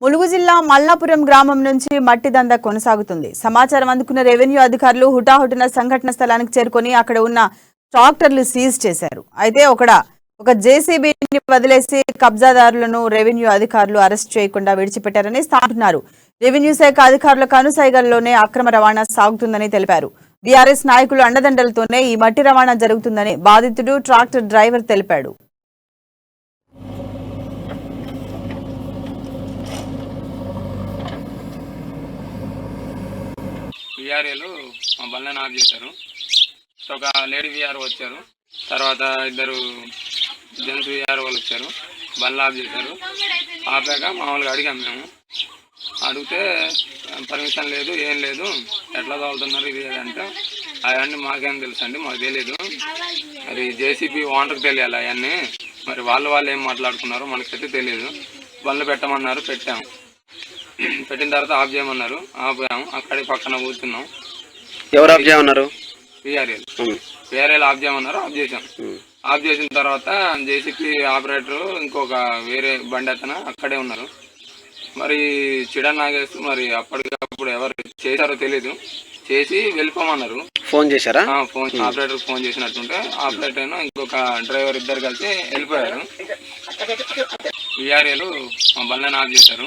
ములుగు జిల్లా మల్లాపురం గ్రామం నుంచి మట్టి దంద కొనసాగుతుంది. సమాచారం అందుకున్న రెవెన్యూ అధికారులు హుటాహుటిన సంఘటన స్థలానికి చేరుకొని అక్కడ ఉన్న ట్రాక్టర్లు సీజ్ చేశారు. అయితే ఒక జేసీబీని వదిలేసి కబ్జాదారులను రెవెన్యూ అధికారులు అరెస్ట్ చేయకుండా విడిచిపెట్టారని స్థానికులు. రెవెన్యూ శాఖ అధికారుల కనుసైగల్లోనే అక్రమ రవాణా సాగుతుందని తెలిపారు. బీఆర్ఎస్ నాయకులు అండదండలతోనే ఈ మట్టి రవాణా జరుగుతుందని బాధితుడు ట్రాక్టర్ డ్రైవర్ తెలిపాడు. విఆర్ఏలు మా బళ్ళని ఆఫ్ చేశారు. ఒక లేడీ విఆర్ వచ్చారు, తర్వాత ఇద్దరు జెంట్స్ విఆర్ వాళ్ళు వచ్చారు, బళ్ళు ఆఫ్ చేశారు. ఆపాక మామూలుగా అడిగాం మేము. అడిగితే పర్మిషన్ లేదు, ఏం లేదు, ఎట్లా తోలుతున్నారు ఇది అంటే అవన్నీ మాకేం తెలుసు అండి, మాకు తెలియదు, మరి జేసీబీ ఓనర్కి తెలియాలి అవన్నీ, మరి వాళ్ళు ఏం మాట్లాడుకున్నారో మనకైతే తెలియదు. బళ్ళు పెట్టమన్నారు, పెట్టాము. పెట్టిన తర్వాత ఆఫ్ చేయమన్నారు, ఆపాము. అక్కడి పక్కన కూర్చున్నాం. ఎవరు ఆఫ్ చేయమన్నారు? విఆర్ఏలు ఆఫ్ చేయమన్నారు, ఆఫ్ చేసాం. ఆఫ్ చేసిన తర్వాత జేసీపీ ఆపరేటరు ఇంకొక వేరే బండి అతను అక్కడే ఉన్నారు. మరి చిడన్ నాగేస్తూ మరి అప్పటికప్పుడు ఎవరు చేశారో తెలీదు, చేసి వెళ్ళిపోమన్నారు. ఫోన్ చేశారా? ఫోన్ ఆపరేటర్ ఫోన్ చేసినట్టుంటే ఆపరేటర్ ఇంకొక డ్రైవర్ ఇద్దరు కలిసి వెళ్ళిపోయారు. విఆర్ఏలు మా బళ్ళని ఆఫ్ చేశారు.